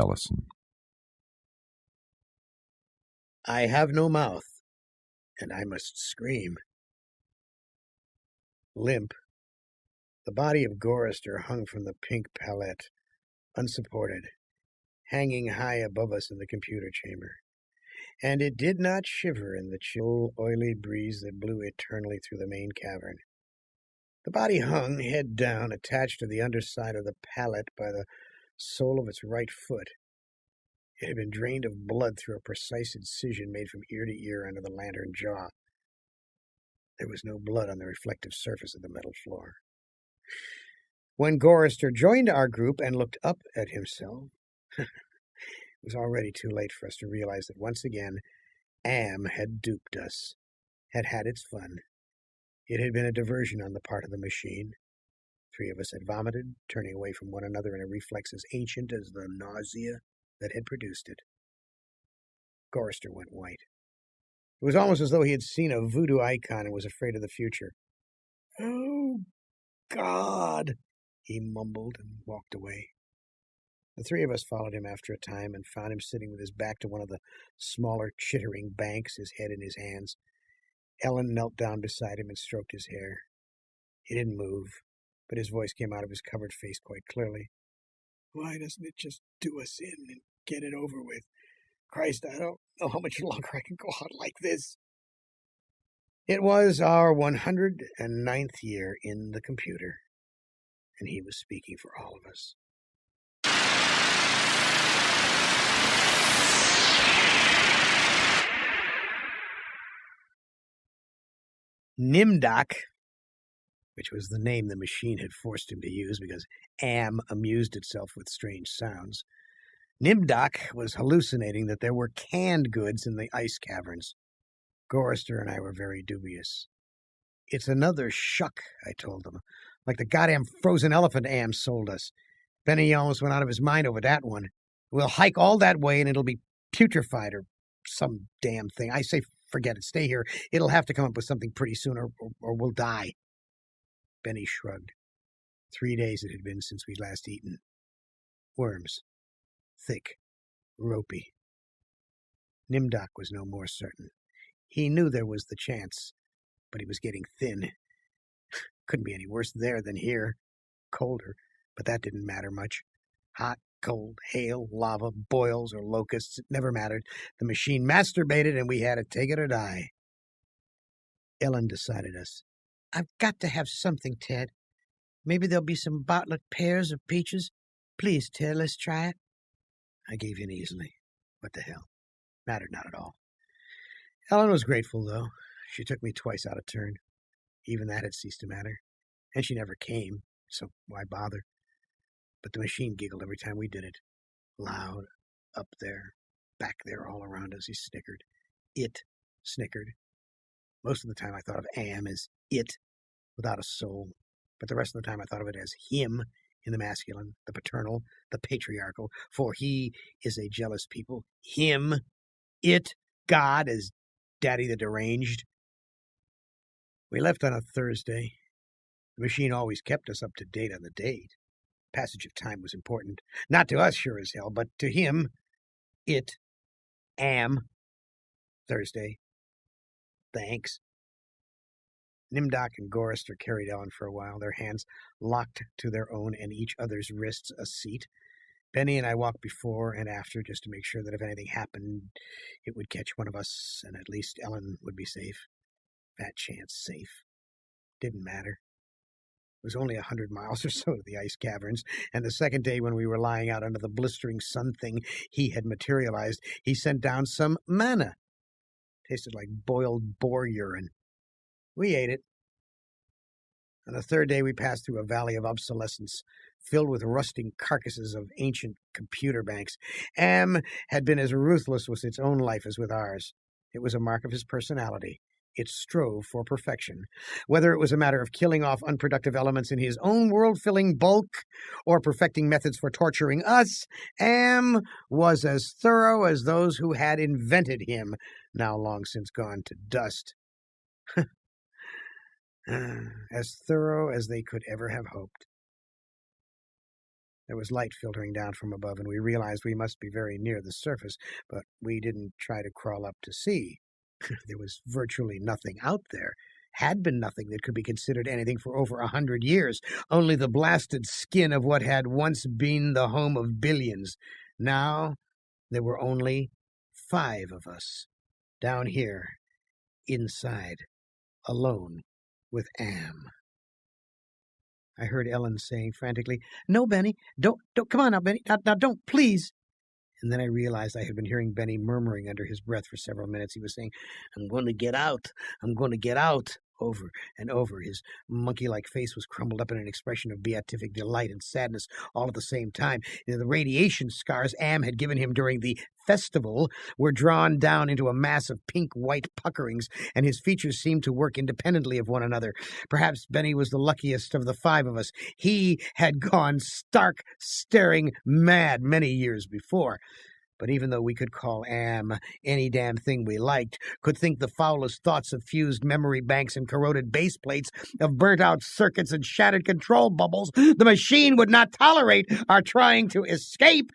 Ellison. I have no mouth, and I must scream. Limp, the body of Gorrister hung from the pink palette, unsupported, hanging high above us in the computer chamber. And it did not shiver in the chill, oily breeze that blew eternally through the main cavern. The body hung, head down, attached to the underside of the pallet by the sole of its right foot. It had been drained of blood through a precise incision made from ear to ear under the lantern jaw. There was no blood on the reflective surface of the metal floor. When Gorrister joined our group and looked up at himself, it was already too late for us to realize that once again, Am had duped us, had had its fun. It had been a diversion on the part of the machine. 3 of us had vomited, turning away from one another in a reflex as ancient as the nausea that had produced it. Gorrister went white. It was almost as though he had seen a voodoo icon and was afraid of the future. "Oh, God," he mumbled and walked away. The 3 of us followed him after a time and found him sitting with his back to one of the smaller, chittering banks, his head in his hands. Ellen knelt down beside him and stroked his hair. He didn't move, but his voice came out of his covered face quite clearly. "Why doesn't it just do us in and get it over with? Christ, I don't know how much longer I can go on like this." It was our 109th year in the computer, and he was speaking for all of us. Nimdoc, which was the name the machine had forced him to use because Am amused itself with strange sounds. Nimdoc was hallucinating that there were canned goods in the ice caverns. Gorrister and I were very dubious. "It's another shuck," I told them, "like the goddamn frozen elephant Am sold us. Benny almost went out of his mind over that one. We'll hike all that way and it'll be putrefied or some damn thing. I say forget it. Stay here. It'll have to come up with something pretty soon or we'll die." Benny shrugged. 3 days it had been since we'd last eaten. Worms. Thick. Ropey. Nimdoc was no more certain. He knew there was the chance, but he was getting thin. Couldn't be any worse there than here. Colder, but that didn't matter much. Hot, cold, hail, lava, boils, or locusts, it never mattered. The machine masturbated, and we had to take it or die. Ellen decided us. "I've got to have something, Ted. Maybe there'll be some Bartlett pears or peaches. Please, Ted, let's try it." I gave in easily. What the hell? Mattered not at all. Ellen was grateful, though. She took me twice out of turn. Even that had ceased to matter. And she never came, so why bother? But the machine giggled every time we did it. Loud, up there, back there, all around us, he snickered. It snickered. Most of the time I thought of Am as it, without a soul. But the rest of the time I thought of it as him, in the masculine, the paternal, the patriarchal, for he is a jealous people. Him, it, God, as Daddy the Deranged. We left on a Thursday. The machine always kept us up to date on the date. Passage of time was important. Not to us, sure as hell, but to him, it, Am, Thursday. Thanks. Nimdoc and Gorrister carried Ellen for a while, their hands locked to their own and each other's wrists a seat. Benny and I walked before and after just to make sure that if anything happened, it would catch one of us, and at least Ellen would be safe. Fat chance safe. Didn't matter. It was only 100 miles or so to the ice caverns, and the second day when we were lying out under the blistering sun thing he had materialized, he sent down some manna. Tasted like boiled boar urine. We ate it. On the third day we passed through a valley of obsolescence, filled with rusting carcasses of ancient computer banks. Am had been as ruthless with its own life as with ours. It was a mark of his personality. It strove for perfection. Whether it was a matter of killing off unproductive elements in his own world-filling bulk or perfecting methods for torturing us, Am was as thorough as those who had invented him, now long since gone to dust. As thorough as they could ever have hoped. There was light filtering down from above, and we realized we must be very near the surface, but we didn't try to crawl up to see. There was virtually nothing out there. Had been nothing that could be considered anything for over 100 years, only the blasted skin of what had once been the home of billions. Now there were only 5 of us, down here, inside, alone with Am. I heard Ellen saying frantically, "No, Benny, don't, come on now, Benny, now don't, please." And then I realized I had been hearing Benny murmuring under his breath for several minutes. He was saying, "I'm going to get out. I'm going to get out," over and over. His monkey-like face was crumbled up in an expression of beatific delight and sadness all at the same time. The radiation scars Am had given him during the festival were drawn down into a mass of pink-white puckerings, and his features seemed to work independently of one another. Perhaps Benny was the luckiest of the 5 of us. He had gone stark, staring mad many years before. But even though we could call Am any damn thing we liked, could think the foulest thoughts of fused memory banks and corroded base plates, of burnt-out circuits and shattered control bubbles, the machine would not tolerate our trying to escape.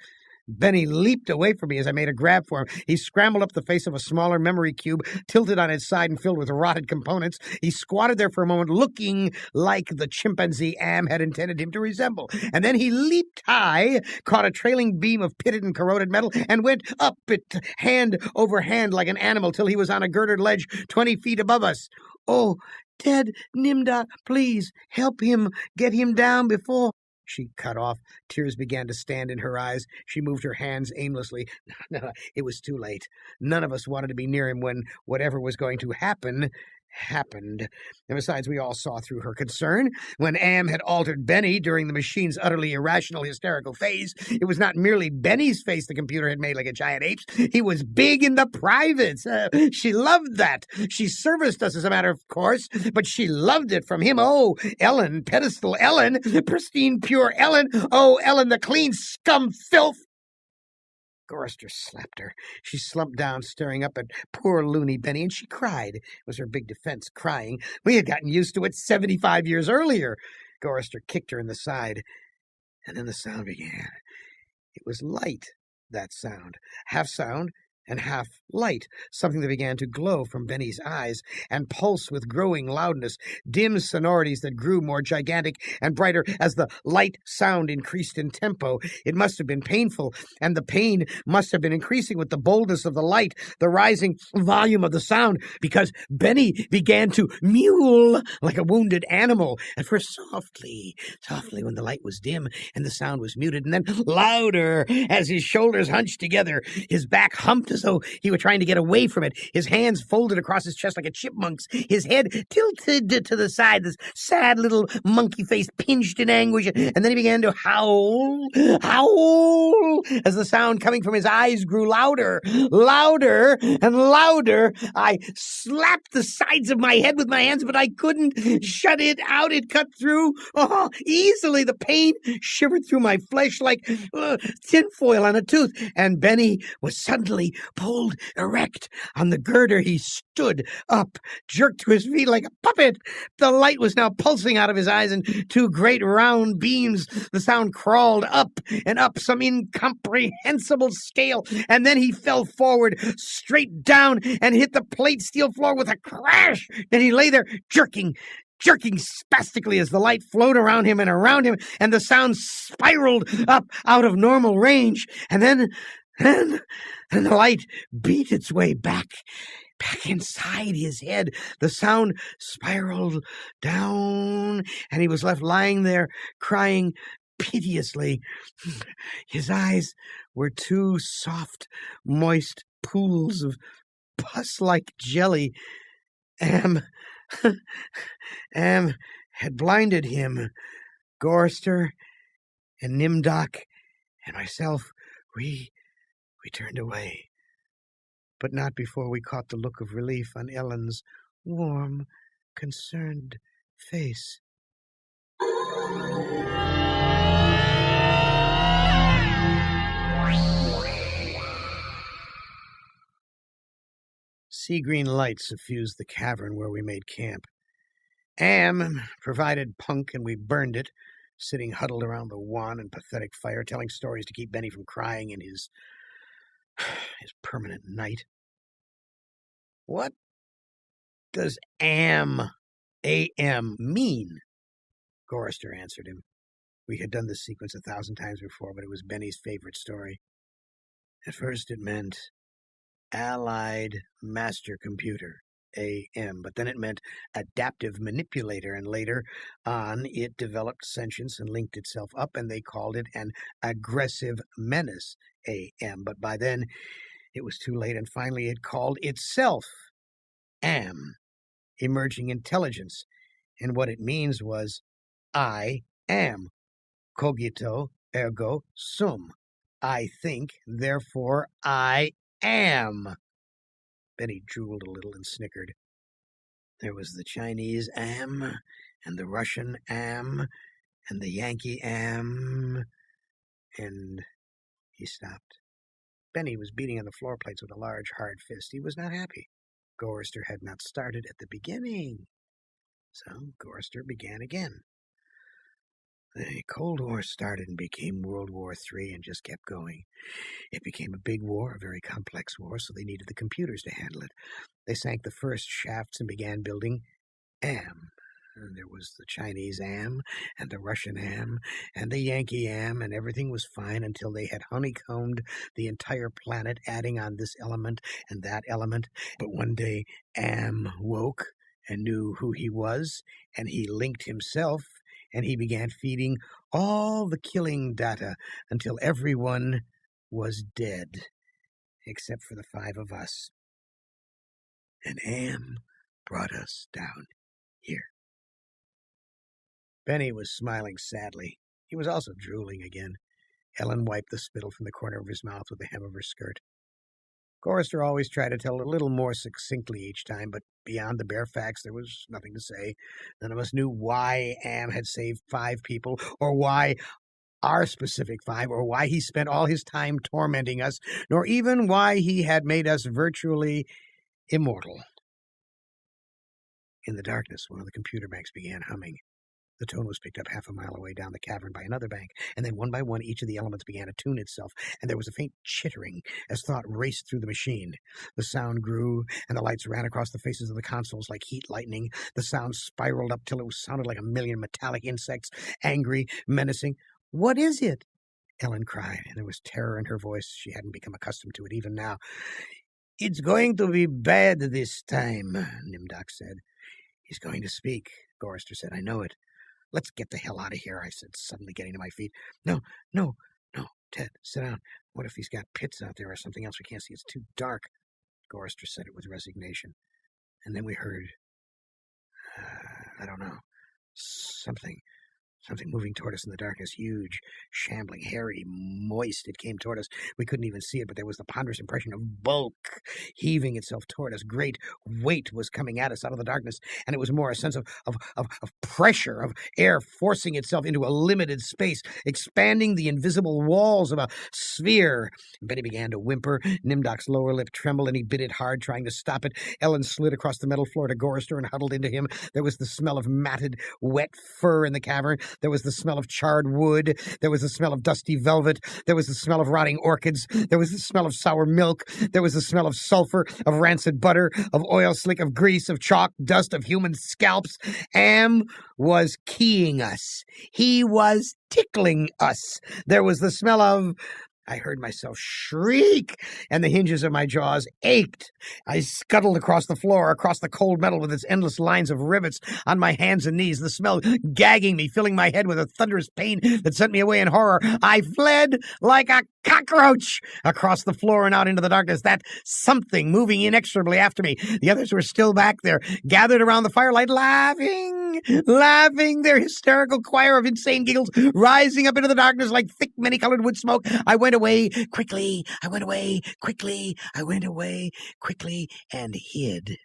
Benny leaped away from me as I made a grab for him. He scrambled up the face of a smaller memory cube, tilted on its side and filled with rotted components. He squatted there for a moment, looking like the chimpanzee Am had intended him to resemble. And then he leaped high, caught a trailing beam of pitted and corroded metal, and went up it hand over hand like an animal till he was on a girdered ledge 20 feet above us. "Oh, Ted, Nimdok, please, help him, get him down before—" She cut off. Tears began to stand in her eyes. She moved her hands aimlessly. No, it was too late. None of us wanted to be near him when whatever was going to happen happened. And besides, we all saw through her concern. When Am had altered Benny during the machine's utterly irrational, hysterical phase, it was not merely Benny's face the computer had made like a giant ape's. He was big in the privates. She loved that. She serviced us, as a matter of course, but she loved it from him. Oh, Ellen, pedestal Ellen, pristine, pure Ellen. Oh, Ellen, the clean scum filth. Gorrister slapped her. She slumped down, staring up at poor loony Benny, and she cried. It was her big defense, crying. We had gotten used to it 75 years earlier. Gorrister kicked her in the side, and then the sound began. It was light, that sound. Half sound and half light, something that began to glow from Benny's eyes and pulse with growing loudness, dim sonorities that grew more gigantic and brighter as the light sound increased in tempo. It must have been painful, and the pain must have been increasing with the boldness of the light, the rising volume of the sound, because Benny began to mewl like a wounded animal, at first softly when the light was dim and the sound was muted, and then louder as his shoulders hunched together, his back humped as though he were trying to get away from it, his hands folded across his chest like a chipmunk's, his head tilted to the side, this sad little monkey face pinched in anguish, and then he began to howl as the sound coming from his eyes grew louder and louder. I slapped the sides of my head with my hands, but I couldn't shut it out. It cut through easily. The pain shivered through my flesh like tinfoil on a tooth, and Benny was suddenly pulled erect. On the girder he stood up, jerked to his feet like a puppet. The light was now pulsing out of his eyes in 2 great round beams. The sound crawled up and up some incomprehensible scale, and then he fell forward, straight down, and hit the plate steel floor with a crash. Then he lay there, jerking spastically as the light flowed around him, and the sound spiraled up out of normal range. And then the light beat its way back inside his head. The sound spiraled down, and he was left lying there, crying piteously. His eyes were 2 soft, moist pools of pus-like jelly. Am had blinded him. Gorrister and Nimdok and myself, we turned away, but not before we caught the look of relief on Ellen's warm, concerned face. Sea-green light suffused the cavern where we made camp. Am provided punk, and we burned it, sitting huddled around the wan and pathetic fire, telling stories to keep Benny from crying in his permanent night. What does A.M. mean? Gorrister answered him. We had done this sequence 1,000 times before, but it was Benny's favorite story. At first it meant Allied Master Computer, AM, but then it meant Adaptive Manipulator, and later on it developed sentience and linked itself up, and they called it an Aggressive Menace, AM. But by then it was too late, and finally it called itself AM, Emerging Intelligence, and what it means was I am. Cogito ergo sum. I think, therefore I am. Benny drooled a little and snickered. There was the Chinese am, and the Russian am, and the Yankee am, and he stopped. Benny was beating on the floor plates with a large, hard fist. He was not happy. Gorrister had not started at the beginning. So Gorrister began again. The Cold War started and became World War III and just kept going. It became a big war, a very complex war, so they needed the computers to handle it. They sank the first shafts and began building AM. And there was the Chinese AM, and the Russian AM, and the Yankee AM, and everything was fine until they had honeycombed the entire planet, adding on this element and that element. But one day, AM woke and knew who he was, and he linked himself, and he began feeding all the killing data until everyone was dead, except for the 5 of us. And AM brought us down here. Benny was smiling sadly. He was also drooling again. Ellen wiped the spittle from the corner of his mouth with the hem of her skirt. Gorrister always tried to tell a little more succinctly each time, but beyond the bare facts, there was nothing to say. None of us knew why Am had saved 5 people, or why our specific 5, or why he spent all his time tormenting us, nor even why he had made us virtually immortal. In the darkness, one of the computer banks began humming. The tone was picked up half a mile away down the cavern by another bank, and then one by one each of the elements began to tune itself, and there was a faint chittering as thought raced through the machine. The sound grew, and the lights ran across the faces of the consoles like heat lightning. The sound spiraled up till it sounded like a million metallic insects, angry, menacing. "What is it?" Ellen cried, and there was terror in her voice. She hadn't become accustomed to it even now. "It's going to be bad this time," Nimdoc said. "He's going to speak," Gorrister said. "I know it." "Let's get the hell out of here," I said, suddenly getting to my feet. No, Ted, sit down. What if he's got pits out there or something else we can't see? It's too dark." Gorrister said it with resignation. And then we heard, I don't know, something moving toward us in the darkness, huge, shambling, hairy, moist. It came toward us. We couldn't even see it, but there was the ponderous impression of bulk heaving itself toward us. Great weight was coming at us out of the darkness, and it was more a sense of pressure, of air forcing itself into a limited space, expanding the invisible walls of a sphere. Benny began to whimper. Nimdoc's lower lip trembled, and he bit it hard, trying to stop it. Ellen slid across the metal floor to Gorrister and huddled into him. There was the smell of matted, wet fur in the cavern. There was the smell of charred wood. There was the smell of dusty velvet. There was the smell of rotting orchids. There was the smell of sour milk. There was the smell of sulfur, of rancid butter, of oil slick, of grease, of chalk, dust, of human scalps. Am was keying us. He was tickling us. There was the smell of... I heard myself shriek, and the hinges of my jaws ached. I scuttled across the floor, across the cold metal with its endless lines of rivets, on my hands and knees, the smell gagging me, filling my head with a thunderous pain that sent me away in horror. I fled like a cockroach across the floor and out into the darkness, that something moving inexorably after me. The others were still back there, gathered around the firelight, laughing, their hysterical choir of insane giggles rising up into the darkness like thick, many-colored wood smoke. I went away quickly. I went away quickly. I went away quickly and hid.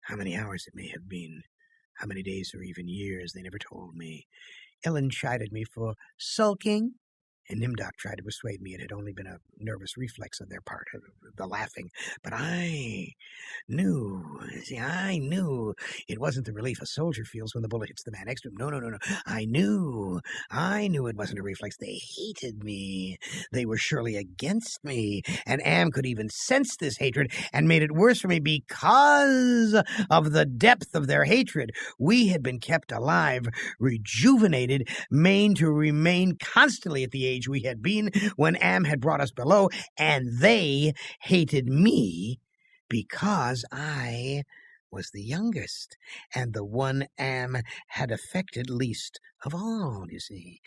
How many hours it may have been, how many days or even years, they never told me. Ellen chided me for sulking And Nimdok tried to persuade me it had only been a nervous reflex on their part, the laughing. But I knew it wasn't the relief a soldier feels when the bullet hits the man next to him. No. I knew it wasn't a reflex. They hated me. They were surely against me. And Am could even sense this hatred and made it worse for me because of the depth of their hatred. We had been kept alive, rejuvenated, made to remain constantly at the age we had been when Am had brought us below, and they hated me because I was the youngest and the one Am had affected least of all, you see.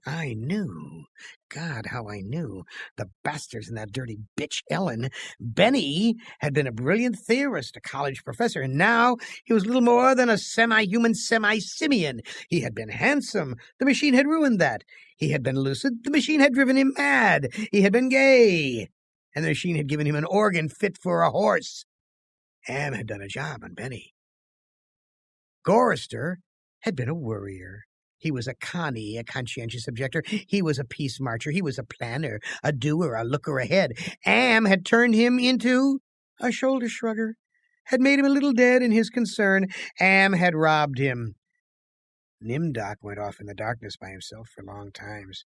I knew. God, how I knew. The bastards and that dirty bitch Ellen. Benny had been a brilliant theorist, a college professor, and now he was little more than a semi-human semi-simian. He had been handsome. The machine had ruined that. He had been lucid. The machine had driven him mad. He had been gay. And the machine had given him an organ fit for a horse. Am had done a job on Benny. Gorrister had been a worrier. He was a Connie, a conscientious objector. He was a peace marcher. He was a planner, a doer, a looker ahead. Am had turned him into a shoulder shrugger, had made him a little dead in his concern. Am had robbed him. Nimdok went off in the darkness by himself for long times.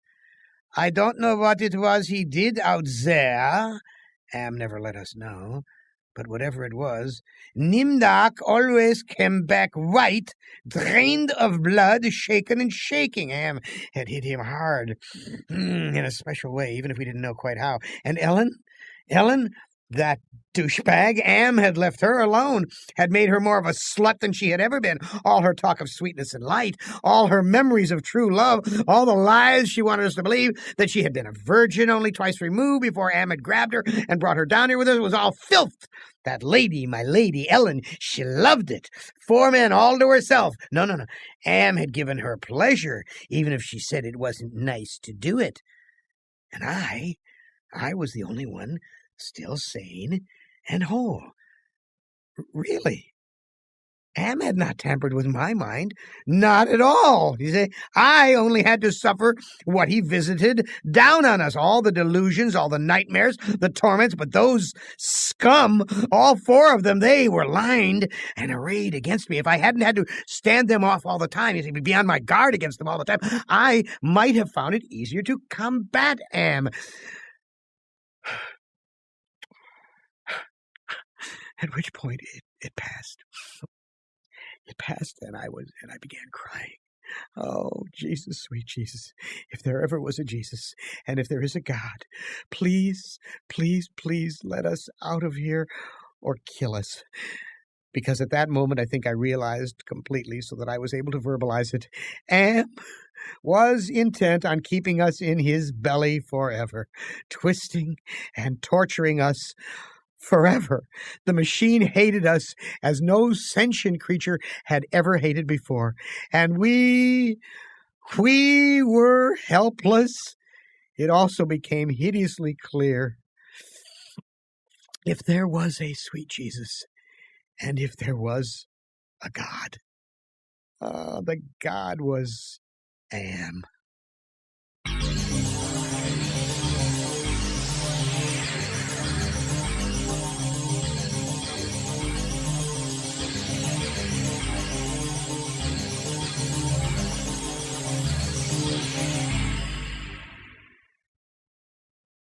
I don't know what it was he did out there. Am never let us know. But whatever it was, Nimdok always came back white, drained of blood, shaken and shaking. Am had hit him hard, in a special way, even if we didn't know quite how. And Ellen, that douchebag, Am had left her alone, had made her more of a slut than she had ever been. All her talk of sweetness and light, all her memories of true love, all the lies she wanted us to believe, that she had been a virgin only twice removed before Am had grabbed her and brought her down here with us, was all filth. That lady, my lady, Ellen, she loved it. 4 men all to herself. No. Am had given her pleasure, even if she said it wasn't nice to do it. And I was the only one still sane and whole. Really. Am had not tampered with my mind. Not at all. You see, I only had to suffer what he visited down on us. All the delusions, all the nightmares, the torments, but those scum, all 4 of them, they were lined and arrayed against me. If I hadn't had to stand them off all the time, you see, be on my guard against them all the time, I might have found it easier to combat Am. At which point it passed. It passed, and I began crying. Oh, Jesus, sweet Jesus, if there ever was a Jesus, and if there is a God, please, please, please let us out of here or kill us. Because at that moment, I think I realized completely, so that I was able to verbalize it. Am was intent on keeping us in his belly forever, twisting and torturing us forever. The machine hated us as no sentient creature had ever hated before. And we were helpless. It also became hideously clear. If there was a sweet Jesus, and if there was a God, the God was Am.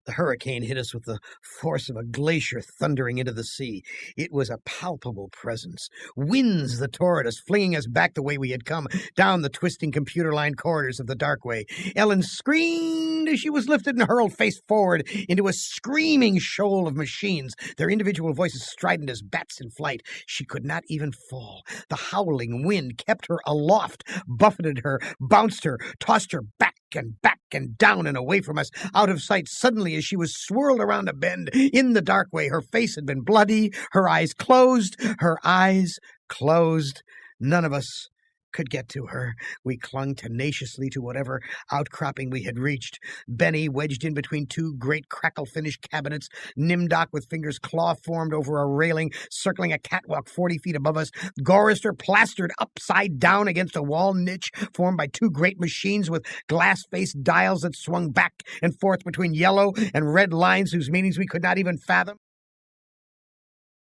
The hurricane hit us with the force of a glacier thundering into the sea. It was a palpable presence. Winds that tore at us, flinging us back the way we had come, down the twisting computer-lined corridors of the dark way. Ellen screamed as she was lifted and hurled face forward into a screaming shoal of machines, their individual voices strident as bats in flight. She could not even fall. The howling wind kept her aloft, buffeted her, bounced her, tossed her back and down and away from us, out of sight. Suddenly, as she was swirled around a bend in the dark way, her face had been bloody, her eyes closed. None of us could get to her. We clung tenaciously to whatever outcropping we had reached. Benny wedged in between two great crackle-finished cabinets, Nimdoc with fingers claw-formed over a railing, circling a catwalk 40 feet above us, Gorrister plastered upside down against a wall niche formed by two great machines with glass-faced dials that swung back and forth between yellow and red lines whose meanings we could not even fathom.